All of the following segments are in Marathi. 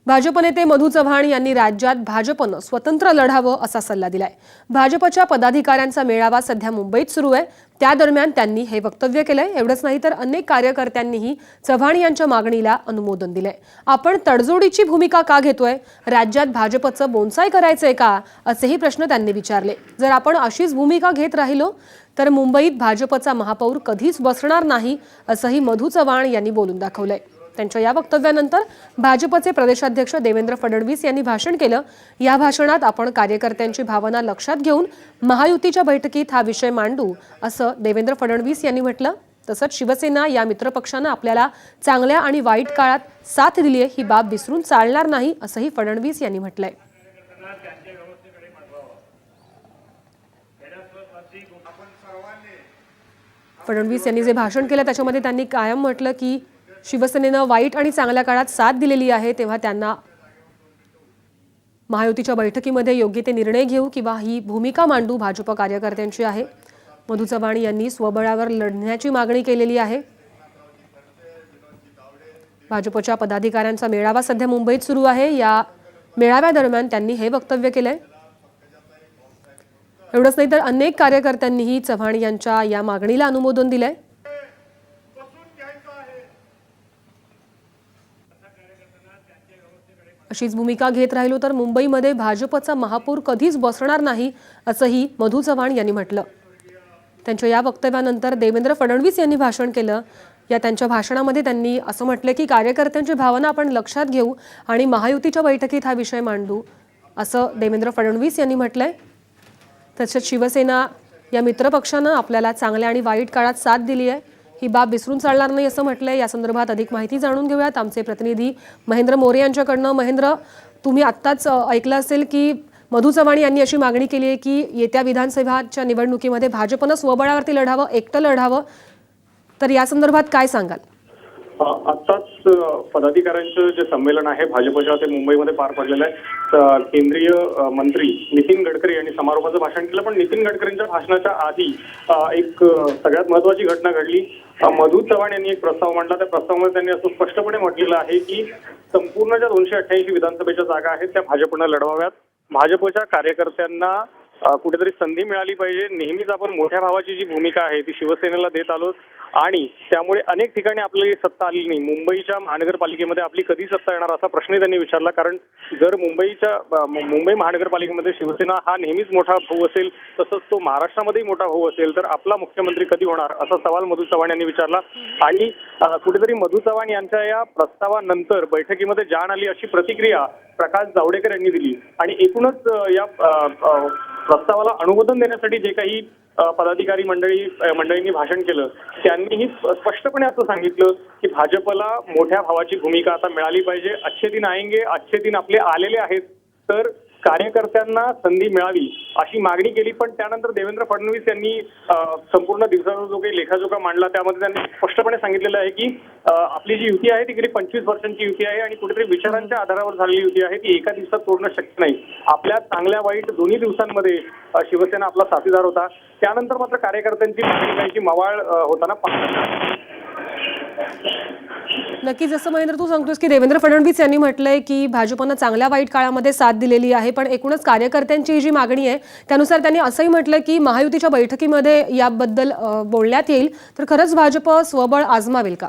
भाजप नेते मधू चव्हाण यांनी राज्यात भाजपनं स्वतंत्र लढावं असा सल्ला दिलाय। भाजपच्या पदाधिकाऱ्यांचा मेळावा सध्या मुंबईत सुरू आहे। त्या दरम्यान त्यांनी हे वक्तव्य केलंय। एवढंच नाही तर अनेक कार्यकर्त्यांनीही चव्हाण यांच्या मागणीला अनुमोदन दिलंय। आपण तडजोडीची भूमिका का घेतोय? राज्यात भाजपचं बोनसाय करायचंय का? असेही प्रश्न त्यांनी विचारले। जर आपण अशीच भूमिका घेत राहिलो तर मुंबईत भाजपचा महापौर कधीच बसणार नाही असंही मधू चव्हाण यांनी बोलून दाखवलंय। त्यांच्या या वक्तव्यानंतर भाजपचे प्रदेशाध्यक्ष देवेंद्र फडणवीस यांनी भाषण केलं। या भाषणात आपण कार्यकर्त्यांची भावना लक्षात घेऊन महायुतीच्या बैठकीत हा विषय मांडू असं देवेंद्र फडणवीस यांनी म्हटलं। तसंच शिवसेना या मित्रपक्षानं आपल्याला चांगल्या आणि वाईट काळात साथ दिली आहे, ही बाब विसरून चालणार नाही असंही फडणवीस यांनी म्हटलंय। फडणवीस यांनी जे भाषण केलं त्याच्यामध्ये त्यांनी कायम म्हटलं की शिवसेनेनं वाईट आणि चांगल्या काळात साथ दिलेली आहे, तेव्हा त्यांना महायुतीच्या बैठकीमध्ये योग्य ते निर्णय घेऊ किंवा ही भूमिका मांडू भाजप कार्यकर्त्यांची आहे। मधू चव्हाण यांनी स्वबळावर लढण्याची मागणी केलेली आहे। भाजपच्या पदाधिकाऱ्यांचा मेळावा सध्या मुंबईत सुरू आहे। या मेळाव्यादरम्यान त्यांनी हे वक्तव्य केलंय। एवढंच नाही तर अनेक कार्यकर्त्यांनीही चव्हाण यांच्या या मागणीला अनुमोदन दिलंय। अशीच भूमिका घेत राहिलो तर मुंबईमध्ये भाजपचा महापौर कधीच बसणार नाही असंही मधू चव्हाण यांनी म्हटलं। त्यांच्या या वक्तव्यानंतर देवेंद्र फडणवीस यांनी भाषण केलं। या त्यांच्या भाषणामध्ये त्यांनी असं म्हटलं की कार्यकर्त्यांची भावना आपण लक्षात घेऊ आणि महायुतीच्या बैठकीत हा विषय मांडू असं देवेंद्र फडणवीस यांनी म्हटलंय। तसंच शिवसेना या मित्रपक्षानं आपल्याला चांगल्या आणि वाईट काळात साथ दिली आहे, ही बाब विसरून चालणार नाही असं म्हटलंय। या संदर्भात अधिक माहिती जाणून घेऊयात आमचे प्रतिनिधी महेंद्र मोरे यांच्याकडनं। महेंद्र, तुम्ही आत्ताच ऐकलं असेल की मधू चव्हाण यांनी अशी मागणी केली आहे की येत्या विधानसभाच्या निवडणुकीमध्ये भाजपनं स्वबळावरती लढावं, एकटं लढावं, तर या संदर्भात काय सांगाल? आत्ताच पदाधिकाऱ्यांचं जे संमेलन आहे भाजपच्या ते मुंबईमध्ये पार पडलेलं आहे। केंद्रीय मंत्री नितीन गडकरी यांनी समारोपाचं भाषण केलं, पण नितीन गडकरींच्या भाषणाच्या आधी एक सगळ्यात महत्त्वाची घटना घडली। मधू चव्हाण यांनी एक प्रस्ताव मांडला। त्या प्रस्तावामध्ये त्यांनी असं स्पष्टपणे म्हटलेलं आहे की संपूर्ण ज्या 288 विधानसभेच्या जागा आहेत त्या भाजपनं लढवाव्यात। भाजपच्या कार्यकर्त्यांना कुठेतरी संधी मिळाली पाहिजे। नेहमीच आपण मोठ्या भावाची जी भूमिका आहे ती शिवसेनेला देत आलोत आणि त्यामुळे अनेक ठिकाणी आपली सत्ता आली नाही। मुंबईच्या महानगरपालिकेमध्ये आपली कधी सत्ता येणार असा प्रश्न त्यांनी विचारला, कारण जर मुंबई महानगरपालिकेमध्ये शिवसेना हा नेहमीच मोठा भाऊ असेल, तसंच तो महाराष्ट्रामध्येही मोठा भाऊ असेल, तर आपला मुख्यमंत्री कधी होणार असा सवाल मधू चव्हाण यांनी विचारला। आणि कुठेतरी मधू चव्हाण यांच्या या प्रस्तावानंतर बैठकीमध्ये जाण आली अशी प्रतिक्रिया प्रकाश जावडेकर यांनी दिली। आणि एकूणच या प्रस्तावाला अनुमोदन देण्यासाठी जे काही पदाधिकारी मंडळींनी भाषण केलं त्यांनीही स्पष्टपणे असं सांगितलं की भाजपला मोठ्या भावाची भूमिका आता मिळाली पाहिजे। अच्छे दिन आएंगे, अच्छे दिन आपले आलेले आहेत, तर कार्यकर्त्यांना संधी मिळावी अशी मागणी केली। पण त्यानंतर देवेंद्र फडणवीस यांनी संपूर्ण दिवसाचा जो काही लेखाजोखा मांडला त्यामध्ये त्यांनी स्पष्टपणे सांगितलेलं आहे की आपली जी युती आहे ती गेली 25 वर्षांची युती आहे आणि कुठेतरी विचारांच्या आधारावर झालेली युती आहे, ती एका दिवसात तोडणं शक्य नाही। आपल्या चांगल्या वाईट दोन्ही दिवसांमध्ये शिवसेना आपला साथीदार होता। त्यानंतर मात्र कार्यकर्त्यांची मवाळ होताना पाहिलं। नक्की, जसं महेंद्र तू सांगतोस की देवेंद्र फडणवीस यांनी म्हटलंय की भाजपनं चांगल्या वाईट काळामध्ये साथ दिलेली आहे, पण एकूणच कार्यकर्त्यांची जी मागणी आहे त्यानुसार त्यांनी असंही म्हटलं की महायुतीच्या बैठकीमध्ये याबद्दल बोलण्यात येईल, तर खरंच भाजप स्वबळ आजमावेल का?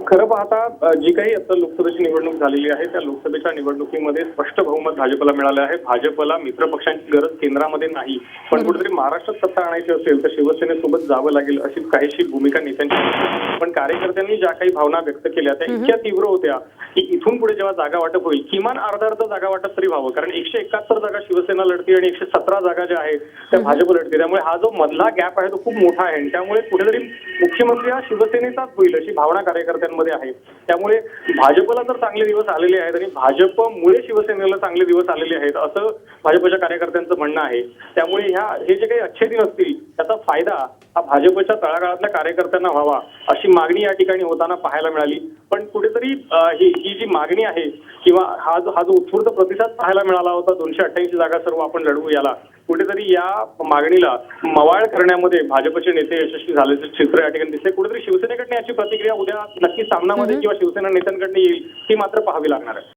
खरं पाहता जी काही आता लोकसभेची निवडणूक झालेली आहे त्या लोकसभेच्या निवडणुकीमध्ये स्पष्ट बहुमत भाजपला मिळालं आहे। भाजपला मित्रपक्षांची गरज केंद्रामध्ये नाही, पण कुठेतरी महाराष्ट्रात सत्ता आणायची असेल तर शिवसेनेसोबत जावं लागेल अशी काहीशी भूमिका नेत्यांची। पण कार्यकर्त्यांनी ज्या काही भावना व्यक्त केल्या त्या इतक्या तीव्र होत्या की इथून पुढे जेव्हा जागा वाटप होईल किमान अर्धा जागा वाटप तरी व्हावं, कारण 171 जागा शिवसेना लढते आणि 117 जागा ज्या आहेत त्या भाजप लढते। त्यामुळे हा जो मधला गॅप आहे तो खूप मोठा आहे आणि त्यामुळे कुठेतरी मुख्यमंत्री हा शिवसेनेचाच होईल अशी भावना कार्यकर्त्यांमध्ये आहे। त्यामुळे भाजपला तर चांगले दिवस आलेले आहेत आणि भाजपमुळे शिवसेनेला चांगले दिवस आलेले आहेत असं भाजपच्या कार्यकर्त्यांचं म्हणणं आहे। त्यामुळे हे जे काही अच्छे दिन असतील त्याचा फायदा हा भाजपच्या तळागाळातल्या कार्यकर्त्यांना व्हावा अशी मागणी या ठिकाणी होताना पाहायला मिळाली। पण कुठेतरी ही जी मागणी आहे किंवा हा जो उत्स्फूर्त प्रतिसाद पाहायला मिळाला होता 288 जागा सर्व आपण लढवू याला, कुठेतरी या मागणीला मवाळ करण्यामध्ये भाजपचे नेते यशस्वी झाल्याचे चित्र या ठिकाणी दिसते। कुठेतरी शिवसेनेकडनं याची प्रतिक्रिया उद्या नक्की सामनामध्ये किंवा शिवसेना नेत्यांकडनं येईल ती मात्र पाहावी लागणार आहे।